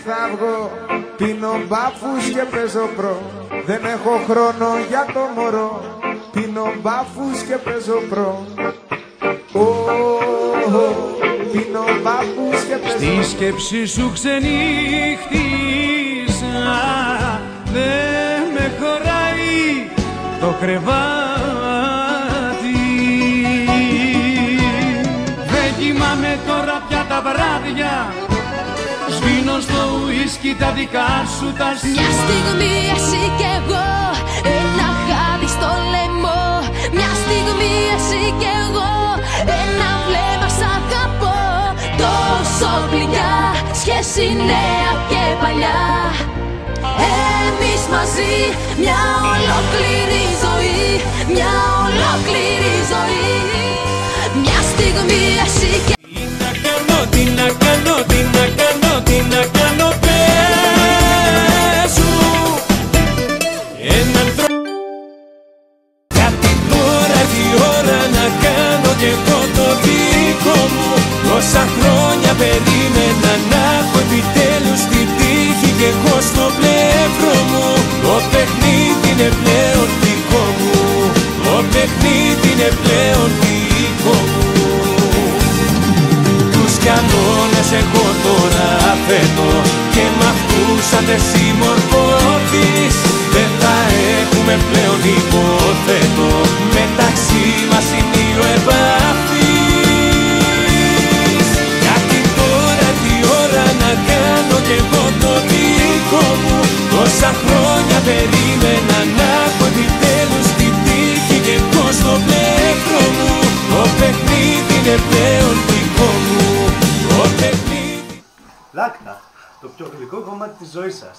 θα βγω. Πίνω μπάφους και παίζω προ. Δεν έχω χρόνο για το μωρό. Πίνω μπάφους και παίζω προ. Πίνω μπάφους και παίζω. Στη σκέψη σου ξενύχτησα. Δεν με χωράει το κρεβάτι. Δεν κοιμάμαι τώρα πια τα βράδια. Σβήνω στο ουίσκι τα δικά σου τα σημάδια. Μια στιγμή εσύ κι εγώ, ένα χάδι στο λαιμό. Μια στιγμή εσύ κι εγώ, ένα βλέμμα σ' αγαπώ. Τόσο γλυκιά, σχέση νέα και παλιά. Εμείς μαζί, μια ολόκληρη ζωή. Μια ολόκληρη ζωή. Μια στιγμή εσύ κι εγώ. Τι να κάνω, τι να κάνω, τι να κάνω, τι να κάνω, πες μου έναν τρόπο. Κάτι τώρα η ώρα να κάνω κι εγώ το δικό μου. Τόσα χρόνια περίμενα να έχω επιτέλους την τύχη κι εγώ στο πλευρό μου. Το παιχνίδι είναι πλέον δικό μου. Το παιχνίδι είναι πλέον δικό μου. Τους κανόνες εγώ τώρα φέτο και μ' αυτούς αν δεν συμμορφωθείς δεν θα έχουμε πλέον υποθέτω μεταξύ μας σημείο επαφής. Γιατί τώρα τη ώρα να κάνω κι εγώ το δικό μου. Τόσα χρόνια περίμενα να έχω επιτέλους την τύχη κι εγώ στο πλευρό μου. Το παιχνίδι είναι πλέον δικό μου. Το παιχνίδι. Λάκτα, το πιο γλυκό κομμάτι της ζωής σας.